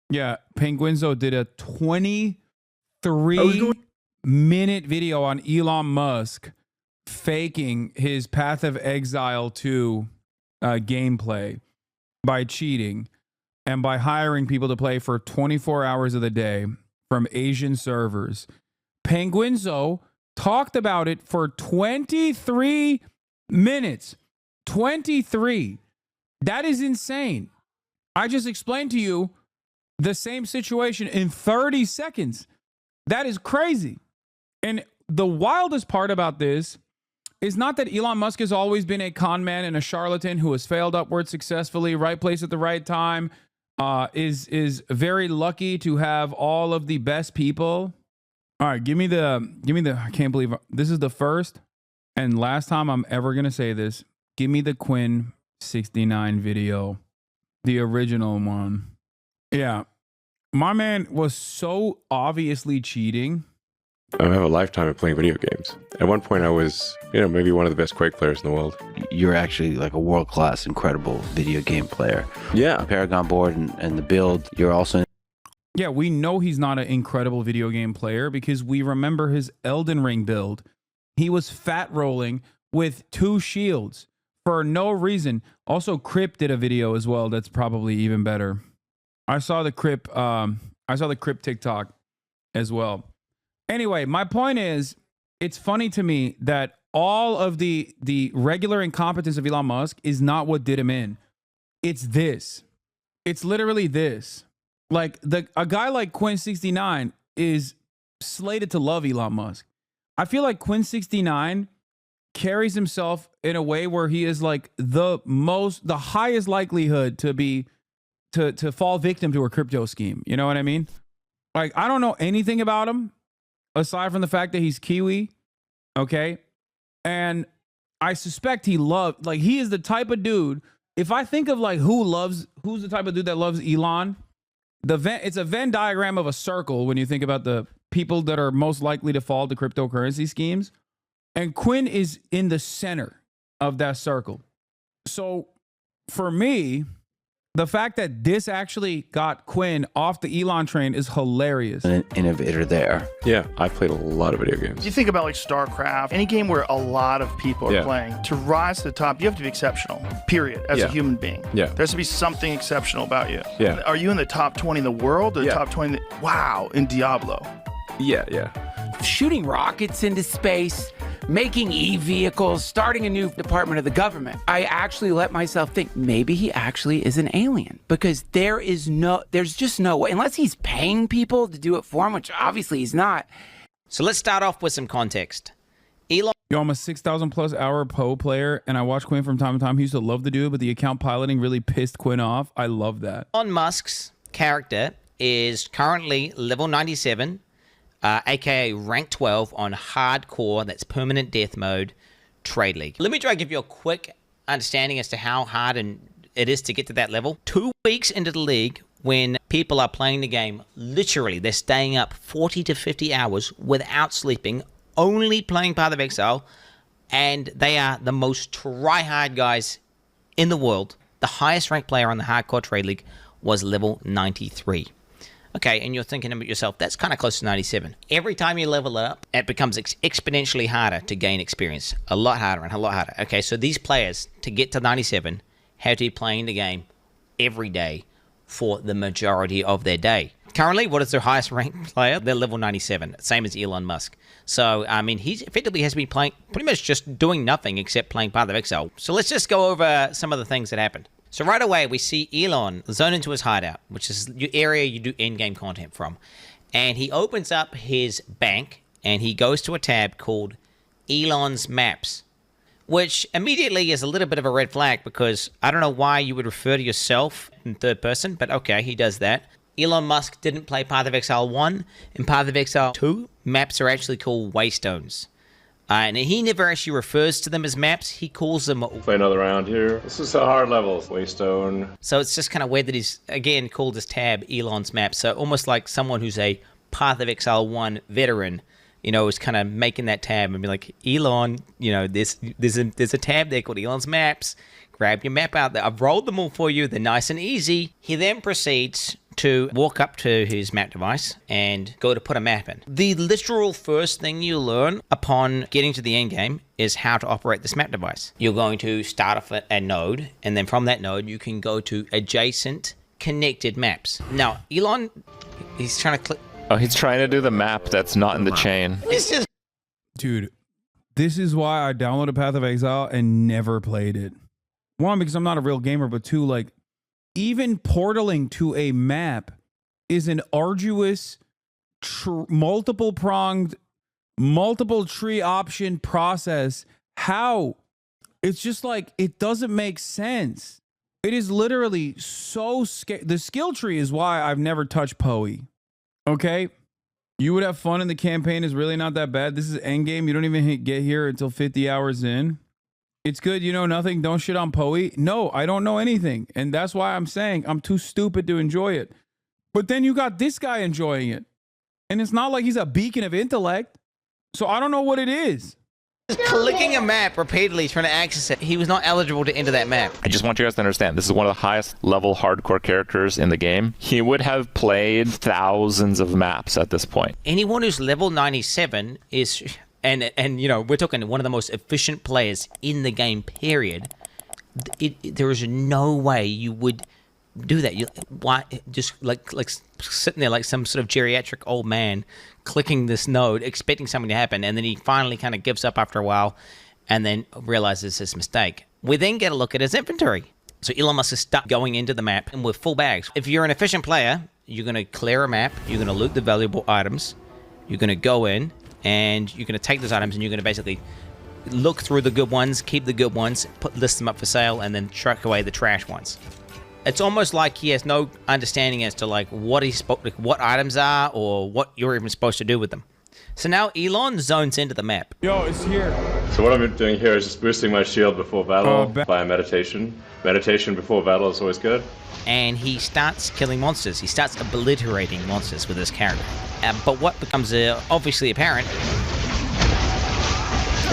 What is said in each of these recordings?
Yeah, Penguinzo did a 23-minute video on Elon Musk faking his Path of Exile 2 gameplay by cheating and by hiring people to play for 24 hours of the day from Asian servers. Penguinzo talked about it for 23 minutes. 23. That is insane. I just explained to you the same situation in 30 seconds. That is crazy. And the wildest part about this is not that Elon Musk has always been a con man and a charlatan who has failed upward successfully, right place at the right time, is very lucky to have all of the best people. All right, give me the, I can't believe this is the first and last time I'm ever going to say this. Give me the Quin69 video, the original one. Yeah, my man was so obviously cheating. I have a lifetime of playing video games. At one point I was, maybe one of the best Quake players in the world. You're actually like a world-class, incredible video game player. Yeah. The Paragon board and the build, you're also... Yeah, we know he's not an incredible video game player because we remember his Elden Ring build. He was fat rolling with 2 shields for no reason. Also, Crip did a video as well that's probably even better. I saw the Crip TikTok as well. Anyway, my point is, it's funny to me that all of the regular incompetence of Elon Musk is not what did him in. It's this. It's literally this. Like a guy like Quin69 is slated to love Elon Musk. I feel like Quin69 carries himself in a way where he is like the highest likelihood to fall victim to a crypto scheme. You know what I mean? Like, I don't know anything about him aside from the fact that he's Kiwi. Okay. And I suspect he is the type of dude. If I think of like who's the type of dude that loves Elon, it's a Venn diagram of a circle when you think about the people that are most likely to fall to cryptocurrency schemes. And Quinn is in the center of that circle. So for me, the fact that this actually got Quinn off the Elon train is hilarious. An innovator there. Yeah, I played a lot of video games. You think about like StarCraft, any game where a lot of people are playing, to rise to the top, you have to be exceptional, period, as a human being. Yeah. There has to be something exceptional about you. Yeah. Are you in the top 20 in the world or the top 20 wow, in Diablo? Yeah. Shooting rockets into space, making e-vehicles, starting a new department of the government. I actually let myself think maybe he actually is an alien, because there's just no way, unless he's paying people to do it for him, which obviously he's not. So let's start off with some context. Elon. Yo, I'm a 6,000 plus hour Poe player, and I watch Quinn from time to time. He used to love the dude, but the account piloting really pissed Quinn off. I love that. Elon Musk's character is currently level 97. aka rank 12 on hardcore, that's permanent death mode, trade league. Let me try to give you a quick understanding as to how hard it is to get to that level. 2 weeks into the league, when people are playing the game, literally they're staying up 40 to 50 hours without sleeping, only playing Path of Exile, and they are the most try-hard guys in the world. The highest ranked player on the hardcore trade league was level 93. Okay, and you're thinking about yourself, that's kind of close to 97. Every time you level it up, it becomes exponentially harder to gain experience. A lot harder and a lot harder. Okay, so these players, to get to 97, have to be playing the game every day for the majority of their day. Currently, what is their highest ranked player? They're level 97, same as Elon Musk. So, I mean, he effectively has been playing, pretty much just doing nothing except playing Path of Exile. So let's just go over some of the things that happened. So right away, we see Elon zone into his hideout, which is the area you do in-game content from. And he opens up his bank, and he goes to a tab called Elon's Maps, which immediately is a little bit of a red flag, because I don't know why you would refer to yourself in third person, but okay, he does that. Elon Musk didn't play Path of Exile 1. In Path of Exile 2, maps are actually called waystones. And he never actually refers to them as maps. He calls them... Play another round here. This is a hard level. Waystone. So it's just kind of weird that he's, again, called his tab Elon's Map. So almost like someone who's a Path of Exile 1 veteran, is kind of making that tab and be like, Elon, there's a tab there called Elon's Maps. Grab your map out there. I've rolled them all for you. They're nice and easy. He then proceeds to walk up to his map device and go to put a map in. The literal first thing you learn upon getting to the end game is how to operate this map device. You're going to start off at a node, and then from that node, you can go to adjacent connected maps. Now, Elon, he's trying to click. Oh, he's trying to do the map that's not in the chain. It's just... Dude, this is why I downloaded Path of Exile and never played it. One, because I'm not a real gamer, but two, like, even portaling to a map is an arduous, multiple-pronged, multiple tree option process. How? It's just like, it doesn't make sense. It is literally so scary. The skill tree is why I've never touched Poe. Okay? You would have fun in the campaign is really not that bad. This is endgame. You don't even get here until 50 hours in. It's good. You know nothing. Don't shit on Poe. No, I don't know anything. And that's why I'm saying I'm too stupid to enjoy it. But then you got this guy enjoying it. And it's not like he's a beacon of intellect. So I don't know what it is. Clicking a map repeatedly trying to access it. He was not eligible to enter that map. I just want you guys to understand, this is one of the highest level hardcore characters in the game. He would have played thousands of maps at this point. Anyone who's level 97 is, and you know, we're talking one of the most efficient players in the game, period. There is no way you would do that. Why just like sitting there like some sort of geriatric old man clicking this node, expecting something to happen, and then he finally kind of gives up after a while and then realizes his mistake. We then get a look at his inventory. So Elon Musk is stuck going into the map and with full bags. If you're an efficient player, you're going to clear a map, you're going to loot the valuable items, you're going to go in, and you're going to take those items and you're going to basically look through the good ones, keep the good ones, list them up for sale, and then truck away the trash ones. It's almost like he has no understanding as to like what items are or what you're even supposed to do with them. So now Elon zones into the map. Yo, it's here. So what I'm doing here is just boosting my shield before battle via meditation. Meditation before battle is always good. And he starts killing monsters. He starts obliterating monsters with his character. But what becomes obviously apparent...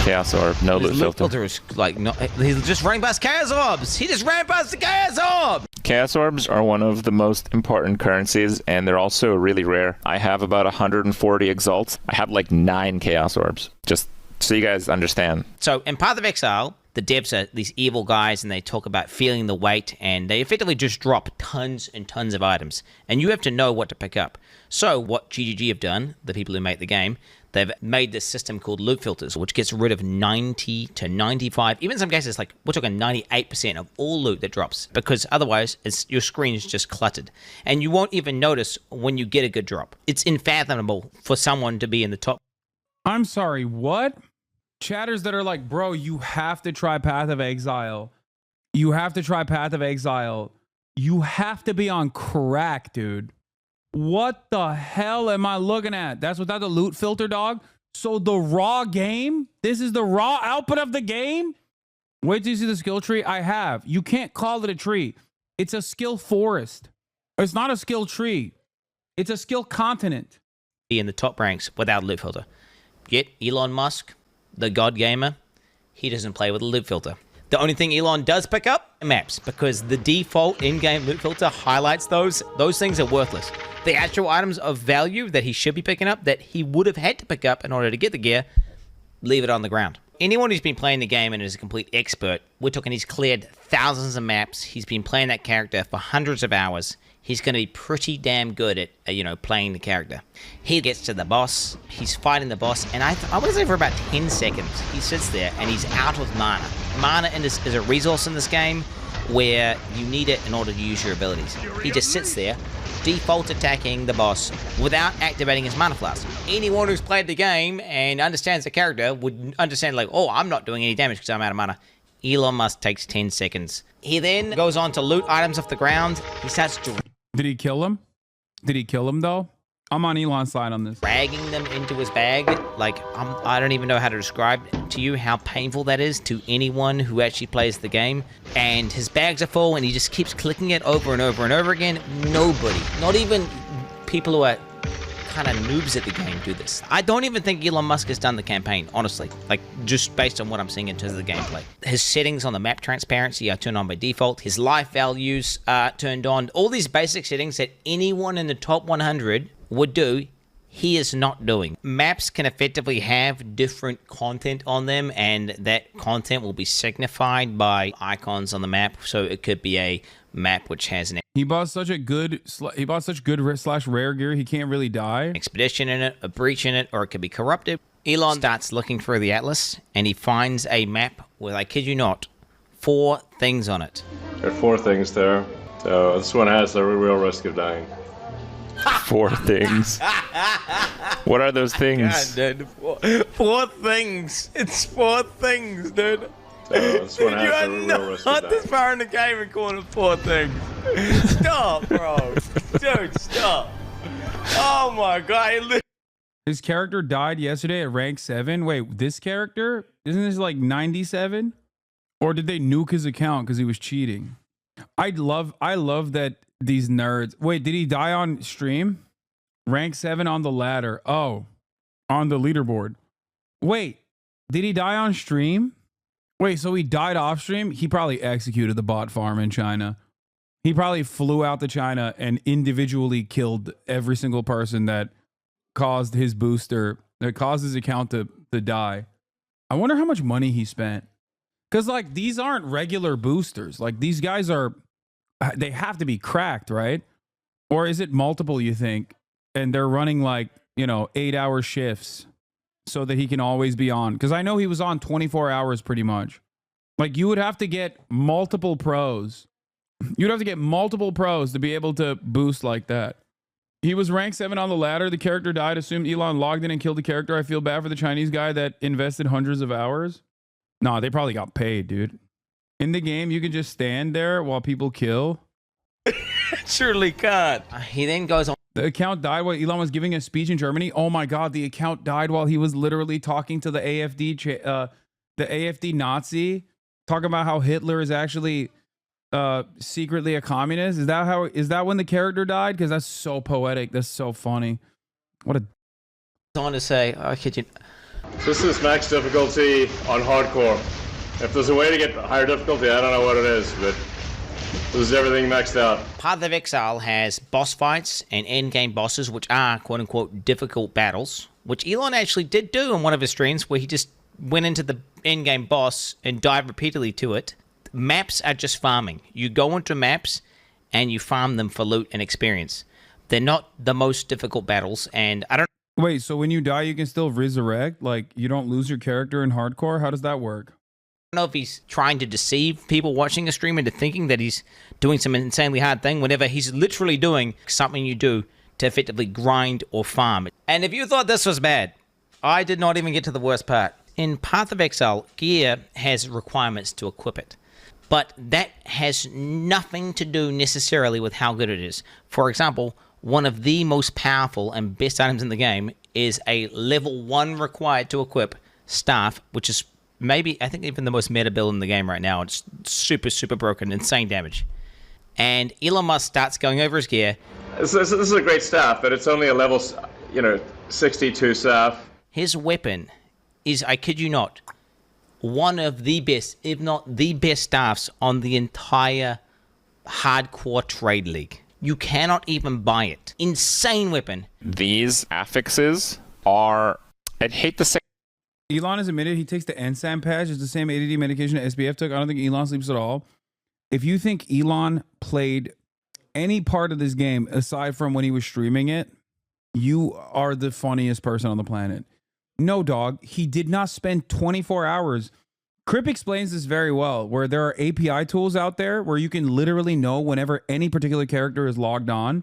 Chaos Orb, no loot filter. Is like, no, he's just running past Chaos Orbs. He just ran past the Chaos Orb. Chaos Orbs are one of the most important currencies, and they're also really rare. I have about 140 Exalts. I have like 9 Chaos Orbs, just so you guys understand. So in Path of Exile, the devs are these evil guys, and they talk about feeling the weight, and they effectively just drop tons and tons of items, and you have to know what to pick up. So what GGG have done, the people who make the game, they've made this system called loot filters, which gets rid of 90 to 95, even in some cases, like we're talking 98% of all loot that drops, because otherwise your screen is just cluttered. And you won't even notice when you get a good drop. It's unfathomable for someone to be in the top. I'm sorry, what? Chatters that are like, bro, you have to try Path of Exile. You have to try Path of Exile. You have to be on crack, dude. What the hell am I looking at? That's without the loot filter, dog. So the raw game, this is the raw output of the game. Wait till you see the skill tree. I have. You can't call it a tree. It's a skill forest. It's not a skill tree. It's a skill continent. In the top ranks without loot filter. Yet Elon Musk, the god gamer, he doesn't play with a loot filter. The only thing Elon does pick up are maps, because the default in-game loot filter highlights those. Those things are worthless. The actual items of value that he should be picking up, that he would have had to pick up in order to get the gear, leave it on the ground. Anyone who's been playing the game and is a complete expert, we're talking he's cleared thousands of maps, he's been playing that character for hundreds of hours, he's going to be pretty damn good at, playing the character. He gets to the boss, he's fighting the boss, and I want to say for about 10 seconds, he sits there and he's out of mana. Mana is a resource in this game where you need it in order to use your abilities. He just sits there, default attacking the boss without activating his mana flask. Anyone who's played the game and understands the character would understand, like, oh, I'm not doing any damage because I'm out of mana. Elon Musk takes 10 seconds. He then goes on to loot items off the ground. He starts Did he kill him? Did he kill him, though? I'm on Elon's side on this. dragging them into his bag. Like, I don't even know how to describe to you how painful that is to anyone who actually plays the game. And his bags are full, and he just keeps clicking it over and over and over again. Nobody, not even people who are kind of noobs at the game do this. I don't even think Elon Musk has done the campaign, honestly. Like, just based on what I'm seeing in terms of the gameplay. His settings on the map transparency are turned on by default. His life values are turned on. All these basic settings that anyone in the top 100 would do, he is not doing. Maps can effectively have different content on them, and that content will be signified by icons on the map. So it could be a map which has an He bought such good slash rare gear, he can't really die. expedition in it, a breach in it, or it could be corrupted. Elon starts looking through the atlas, and he finds a map with, I kid you not, 4 things on it. There are 4 things there. So this one has a real risk of dying. 4 things. What are those things? God, dude, 4 things. It's 4 things, dude. So this one has a real risk of Not dying. this far in the game and calling it 4 things. Stop, bro. Dude, stop. Oh my god. His character died yesterday at rank 7. Wait, this character? Isn't this like 97? Or did they nuke his account because he was cheating? I love that these nerds. Wait, did he die on stream? Rank 7 on the ladder. Oh, on the leaderboard. Wait, did he die on stream? Wait, so he died off stream? He probably executed the bot farm in China. He probably flew out to China and individually killed every single person that caused his booster, that caused his account to die. I wonder how much money he spent. Because, like, these aren't regular boosters. Like, these guys are, they have to be cracked, right? Or is it multiple, you think? And they're running, like, 8-hour shifts so that he can always be on. Because I know he was on 24 hours pretty much. Like, you would have to get multiple pros. You'd have to get multiple pros to be able to boost like that. He was rank 7 on the ladder. The character died. Assumed Elon logged in and killed the character. I feel bad for the Chinese guy that invested hundreds of hours. Nah, they probably got paid, dude. In the game, you can just stand there while people kill. Surely can't. He then goes on. The account died while Elon was giving a speech in Germany. Oh my God, the account died while he was literally talking to the AfD Nazi, talking about how Hitler is actually secretly a communist. Is that when the character died? Because that's so poetic. That's so funny. What a. On to say, I kid you. This is max difficulty on hardcore. If there's a way to get higher difficulty, I don't know what it is, but this is everything maxed out. Path of Exile has boss fights and end-game bosses, which are quote-unquote difficult battles, which Elon actually did do on one of his streams, where he just went into the end-game boss and died repeatedly to it. Maps are just farming. You go into maps and you farm them for loot and experience. They're not the most difficult battles, and I don't. Wait, so when you die, you can still resurrect? Like, you don't lose your character in hardcore? How does that work? I don't know if he's trying to deceive people watching a stream into thinking that he's doing some insanely hard thing, whenever he's literally doing something you do to effectively grind or farm. And if you thought this was bad, I did not even get to the worst part. In Path of Exile, gear has requirements to equip it. But that has nothing to do necessarily with how good it is. For example, one of the most powerful and best items in the game is a level 1 required to equip staff, which is maybe, I think, even the most meta build in the game right now. It's super, super broken, insane damage. And Elon Musk starts going over his gear. This is a great staff, but it's only a level, 62 staff. His weapon is, I kid you not, one of the best, if not the best staffs on the entire hardcore trade league. You cannot even buy it. Insane weapon. These affixes are, I'd hate to say. Elon has admitted he takes the NSAM patch. It's the same ADD medication that SBF took. I don't think Elon sleeps at all. If you think Elon played any part of this game aside from when he was streaming it, you are the funniest person on the planet. No, dog. He did not spend 24 hours. Crip explains this very well, where there are API tools out there where you can literally know whenever any particular character is logged on.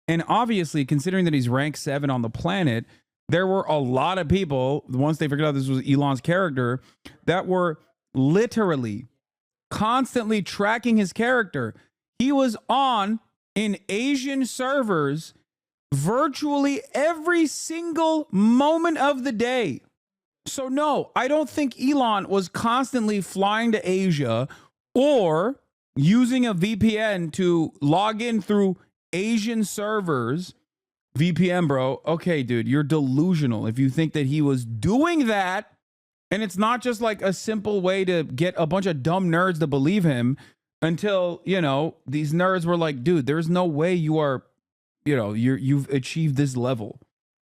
And obviously, considering that he's rank 7 on the planet, there were a lot of people, once they figured out this was Elon's character, that were literally constantly tracking his character. He was on in Asian servers virtually every single moment of the day. So no, I don't think Elon was constantly flying to Asia or using a VPN to log in through Asian servers VPN, bro. Okay, dude, you're delusional if you think that he was doing that. And it's not just like a simple way to get a bunch of dumb nerds to believe him until, you know, these nerds were like, dude, there's no way you are, you know, you've achieved this level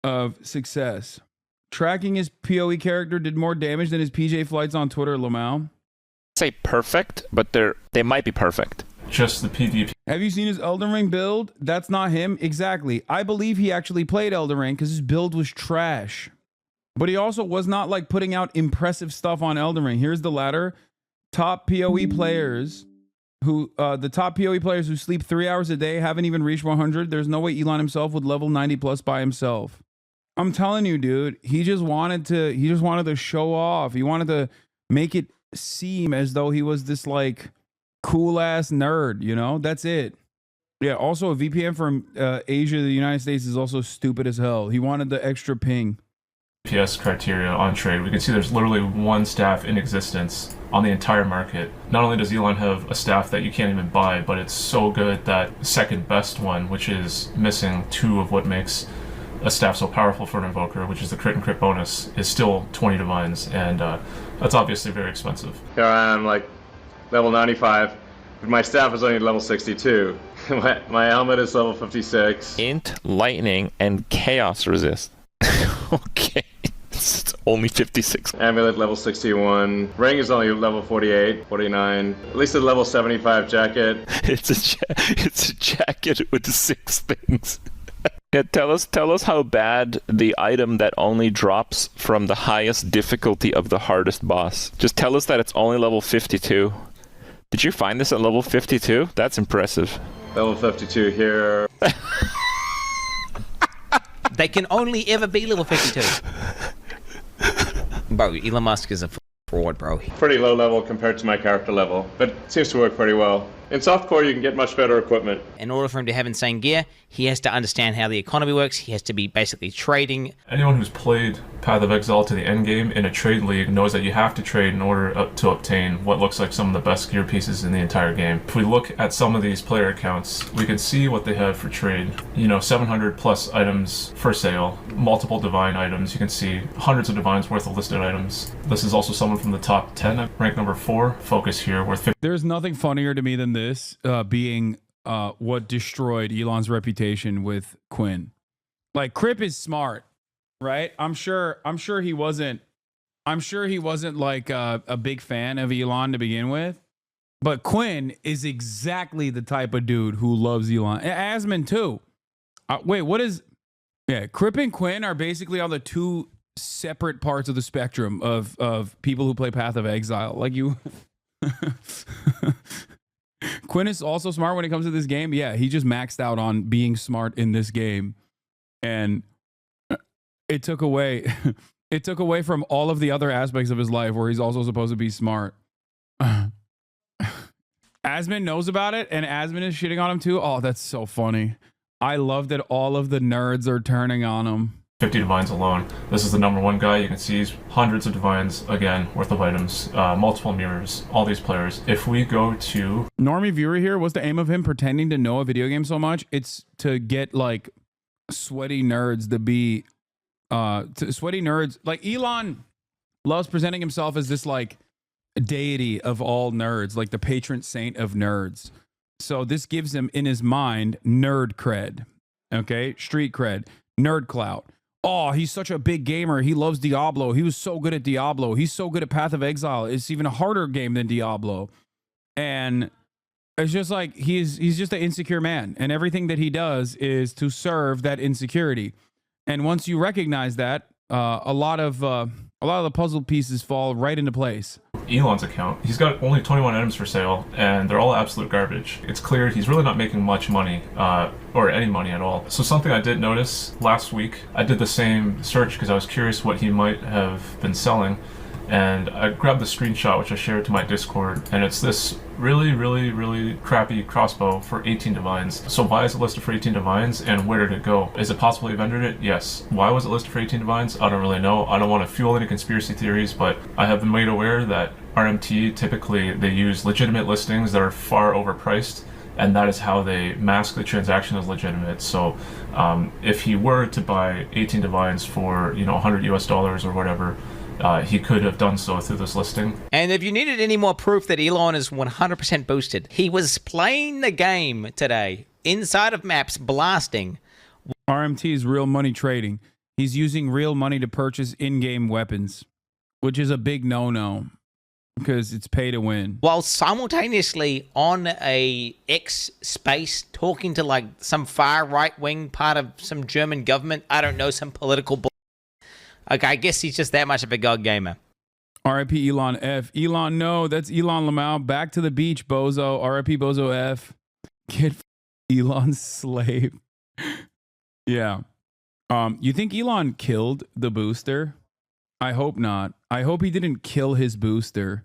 of success. Tracking his PoE character did more damage than his PJ flights on Twitter, Lamau. Say perfect, but they might be perfect. Just the PvP. Have you seen his Elden Ring build? That's not him. Exactly. I believe he actually played Elden Ring because his build was trash. But he also was not like putting out impressive stuff on Elden Ring. Here's the ladder. Top PoE players who, the top PoE players who sleep 3 hours a day haven't even reached 100. There's no way Elon himself would level 90 plus by himself. I'm telling you, dude, he just wanted to show off. He wanted to make it seem as though he was this like cool ass nerd, you know? That's it. Yeah, also a VPN from Asia to the United States is also stupid as hell. He wanted the extra ping. PS criteria on trade. We can see there's literally one staff in existence on the entire market. Not only does Elon have a staff that you can't even buy, but it's so good that second best one, which is missing 2 of what makes a staff so powerful for an invoker, which is the crit and crit bonus, is still 20 divines, and that's obviously very expensive. Here I am, like, level 95, but my staff is only level 62. my helmet is level 56. Int, lightning, and chaos resist. Okay. It's only 56. Amulet level 61. Ring is only level 48, 49. At least a level 75 jacket. It's a jacket with 6 things. Yeah, tell us how bad the item that only drops from the highest difficulty of the hardest boss. Just tell us that it's only level 52. Did you find this at level 52? That's impressive. Level 52 here. They can only ever be level 52. Bro, Elon Musk is a fraud, bro. Pretty low level compared to my character level, but it seems to work pretty well. In softcore, you can get much better equipment. In order for him to have insane gear, he has to understand how the economy works. He has to be basically trading. Anyone who's played Path of Exile to the end game in a trade league knows that you have to trade in order to obtain what looks like some of the best gear pieces in the entire game. If we look at some of these player accounts, we can see what they have for trade. You know, 700 plus items for sale, multiple divine items. You can see hundreds of divines worth of listed items. This is also someone from the top 10, rank number 4. Focus here, worth 50. There's nothing funnier to me than this being what destroyed Elon's reputation with Quinn. Like, Crip is smart, right? I'm sure he wasn't like a big fan of Elon to begin with, but Quinn is exactly the type of dude who loves Elon. Asmon too. Wait, what is? Yeah, Crip and Quinn are basically on the 2 separate parts of the spectrum of people who play Path of Exile. Like you. Quinn is also smart when it comes to this game. Yeah, he just maxed out on being smart in this game, and it took away from all of the other aspects of his life where he's also supposed to be smart. Asmon knows about it, and Asmon is shitting on him too. Oh, that's so funny. I love that all of the nerds are turning on him. 50 divines alone. This is the number 1 guy. You can see he's hundreds of divines, again, worth of items, multiple mirrors, all these players. If we go to... Normie viewer here, what's the aim of him pretending to know a video game so much? It's to get, like, sweaty nerds to be... sweaty nerds... Like, Elon loves presenting himself as this, like, deity of all nerds, like the patron saint of nerds. So this gives him, in his mind, nerd cred. Okay? Street cred. Nerd clout. Oh, he's such a big gamer. He loves Diablo. He was so good at Diablo. He's so good at Path of Exile. It's even a harder game than Diablo. And it's just like he's just an insecure man. And everything that he does is to serve that insecurity. And once you recognize that, a lot of the puzzle pieces fall right into place. Elon's account, he's got only 21 items for sale, and they're all absolute garbage. It's clear he's really not making much money, or any money at all. So something I did notice last week, I did the same search because I was curious what he might have been selling, and I grabbed the screenshot which I shared to my Discord, and it's this really, really, really crappy crossbow for 18 divines. So why is it listed for 18 divines, and where did it go? Is it possible he vendored it? Yes. Why was it listed for 18 divines? I don't really know. I don't want to fuel any conspiracy theories, but I have been made aware that RMT, typically they use legitimate listings that are far overpriced, and that is how they mask the transaction as legitimate. So if he were to buy 18 divines for, you know, $100 or whatever, he could have done so through this listing. And if you needed any more proof that Elon is 100% boosted, he was playing the game today inside of maps, blasting. RMT is real money trading. He's using real money to purchase in-game weapons, which is a big no-no because it's pay to win. While simultaneously on a X space talking to like some far right-wing part of some German government, I don't know, some political okay, I guess he's just that much of a god gamer. RIP Elon F. Elon, no, that's Elon Lamau. Back to the beach, bozo. RIP Bozo F. Get Elon's slave. Yeah. You think Elon killed the booster? I hope not. I hope he didn't kill his booster.